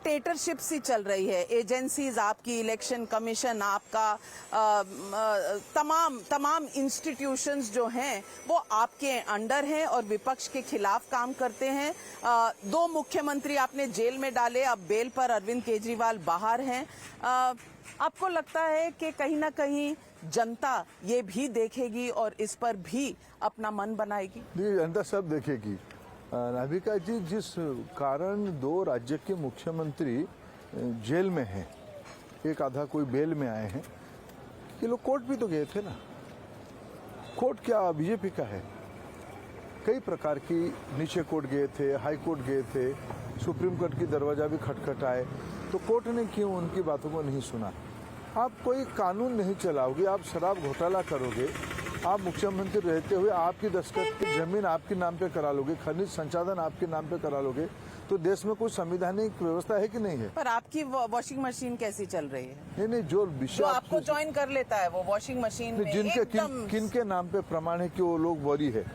Dictatorship सी चल रही है। एजेंसीज आपकी, इलेक्शन कमीशन आपका, तमाम इंस्टीट्यूशंस जो हैं वो आपके अंडर हैं और विपक्ष के खिलाफ काम करते हैं। 2 मुख्यमंत्री आपने जेल में डाले, अब बेल पर अरविंद केजरीवाल बाहर हैं। आपको लगता है कि कहीं ना कहीं जनता ये भी देखेगी और इस पर भी अपना मन बनाएगी? जनता सब देखेगी। नाभिका जी, जिस कारण 2 राज्य के मुख्यमंत्री जेल में हैं, एक आधा कोई बेल में आए हैं, ये लोग कोर्ट भी तो गए थे ना। कोर्ट क्या बीजेपी का है? कई प्रकार की, नीचे कोर्ट गए थे, हाई कोर्ट गए थे, सुप्रीम कोर्ट की दरवाजा भी खटखटाए, तो कोर्ट ने क्यों उनकी बातों को नहीं सुना? आप कोई कानून नहीं चलाओगे, आप शराब घोटाला करोगे, आप मुख्यमंत्री रहते हुए आपकी दस्तखत की जमीन आपके नाम पे करा लोगे, खनिज संसाधन आपके नाम पे करा लोगे, तो देश में कोई संवैधानिक व्यवस्था है कि नहीं है? पर आपकी वॉशिंग मशीन कैसी चल रही है? नहीं, जो विषय आपको ज्वाइन कर लेता है वो वॉशिंग मशीन में किन के नाम पे प्रमाण है कि वो लोग वरी है?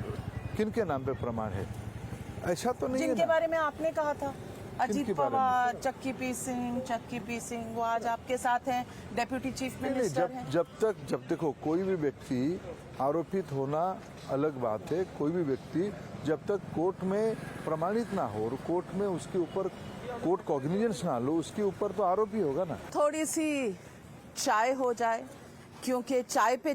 किन के नाम पे प्रमाण है? ऐसा तो नहीं है। जिनके बारे में आपने कहा था, अजीत पवार, चक्की पी सिंह, वो आज आपके साथ हैं, डेप्यूटी चीफ मिनिस्टर हैं। जब देखो, कोई भी व्यक्ति आरोपित होना अलग बात है। कोई भी व्यक्ति जब तक कोर्ट में प्रमाणित ना हो और कोर्ट में उसके ऊपर कोर्ट कॉग्निजेंस ना लो, उसके ऊपर तो आरोपी होगा ना। थोड़ी सी चाय हो जाए, क्योंकि चाय पे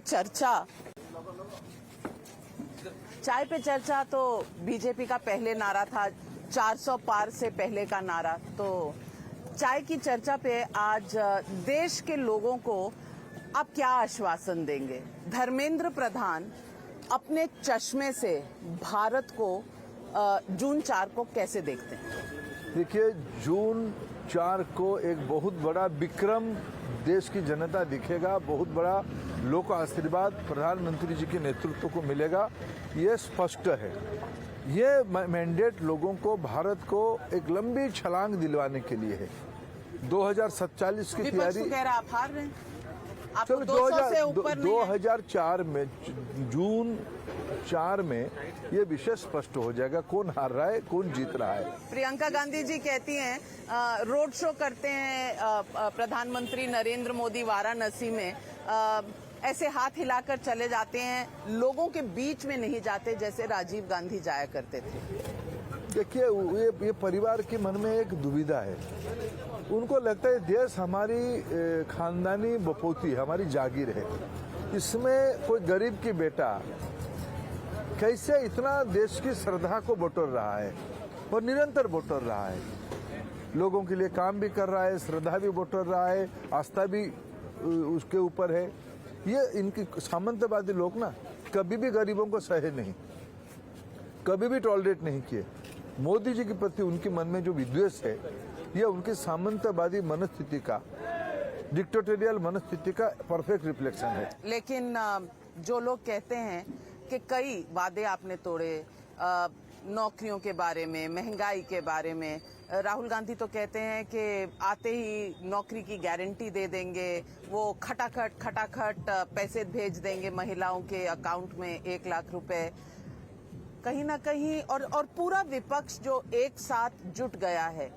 चर्चा तो बीजेपी का पहले नारा था, 400 पार से पहले का नारा। तो चाय की चर्चा पे आज देश के लोगों को आप क्या आश्वासन देंगे? धर्मेंद्र प्रधान अपने चश्मे से भारत को जून 4 को कैसे देखते हैं? देखिए, जून 4 को एक बहुत बड़ा विक्रम देश की जनता दिखेगा, बहुत बड़ा लोक आशीर्वाद प्रधानमंत्री जी के नेतृत्व को मिलेगा, ये स्पष्ट है। ये मैंडेट लोगों को, भारत को एक लंबी छलांग दिलवाने के लिए है। 2047 की तैयारी। आप हार रहे हैं, आपको चलो 200 से ऊपर नहीं है। 2004 में, जून 4 में ये विषय स्पष्ट हो जाएगा, कौन हार रहा है, कौन जीत रहा है। प्रियंका गांधी जी कहती हैं, रोड शो करते हैं प्रधानमंत्री नरेंद्र मोदी वाराणसी में, ऐसे हाथ हिलाकर चले जाते हैं, लोगों के बीच में नहीं जाते जैसे राजीव गांधी जाया करते थे। देखिए, ये परिवार के मन में एक दुविधा है। उनको लगता है देश हमारी खानदानी बपोती, हमारी जागीर है, इसमें कोई गरीब की बेटा कैसे इतना देश की श्रद्धा को बटोर रहा है और निरंतर बटोर रहा है, लोगों के लिए काम भी कर रहा है, श्रद्धा भी बटोर रहा है, आस्था भी उसके ऊपर है। ये इनकी सामंतवादी लोग ना कभी भी गरीबों को सहे नहीं, कभी भी टॉलरेट नहीं किए। मोदी जी के प्रति उनके मन में जो विद्वेष है, ये उनकी सामंतवादी मनस्थिति का, डिक्टेटोरियल मनस्थिति का परफेक्ट रिफ्लेक्शन है। लेकिन जो लोग कहते हैं कि कई वादे आपने तोड़े, नौकरियों के बारे में, महंगाई के बारे में, राहुल गांधी तो कहते हैं कि आते ही नौकरी की गारंटी दे देंगे, वो खटाखट पैसे भेज देंगे महिलाओं के अकाउंट में 1 लाख रुपए। कहीं ना कहीं और पूरा विपक्ष जो एक साथ जुट गया है,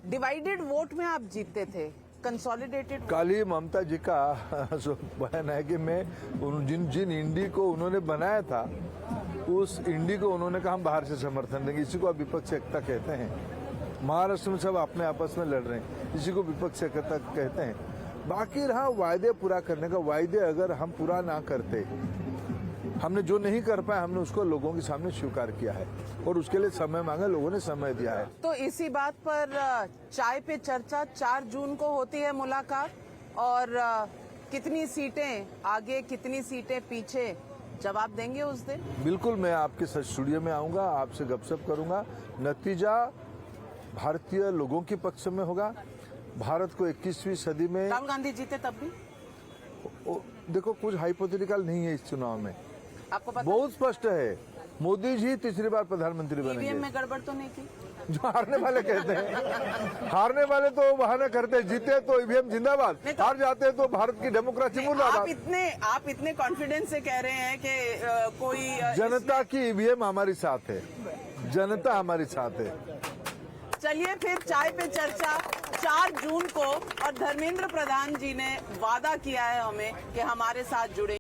डिवाइडेड वोट में आप जीतते थे, कंसोलिडेटेड। कल ही ममता जी का बयान है कि मैं जिन इंडी को उन्होंने बनाया था, उस इंडी को उन्होंने कहा हम बाहर से समर्थन देंगे। इसी को विपक्ष एकता कहते हैं। महाराष्ट्र में सब अपने आपस में लड़ रहे हैं, इसी को विपक्ष एकता कहते हैं। बाकी रहा वायदे पूरा करने का, वायदे अगर हम पूरा ना करते, हमने जो नहीं कर पाए, हमने उसको लोगों के सामने स्वीकार किया है और उसके लिए समय मांगा, लोगों ने समय दिया है। तो इसी बात पर चाय पे चर्चा 4 जून को होती है मुलाकात, और कितनी सीटें आगे, कितनी सीटें पीछे, जवाब देंगे उस दिन? बिल्कुल, मैं आपके स्टूडियो में आऊंगा, आपसे गपशप करूंगा। नतीजा भारतीय लोगों के पक्ष में होगा। भारत को 21वीं सदी में राहुल गांधी जीते तब भी देखो, कुछ हाइपोथेटिकल नहीं है इस चुनाव में, आपको पता? बहुत स्पष्ट है, मोदी जी तीसरी बार प्रधानमंत्री बनेंगे। ईवीएम में गड़बड़ तो नहीं की? जो हारने वाले कहते हैं, हारने वाले तो बहाना करते हैं, जीते तो ईवीएम जिंदाबाद, हार जाते तो भारत की डेमोक्रेसी मुर्दाबाद। आप इतने कॉन्फिडेंस से कह रहे हैं कि कोई जनता की ईवीएम हमारी साथ है, जनता हमारी साथ है। चलिए फिर चाय पे चर्चा 4 जून को, और धर्मेंद्र प्रधान जी ने वादा किया है हमें कि हमारे साथ जुड़े।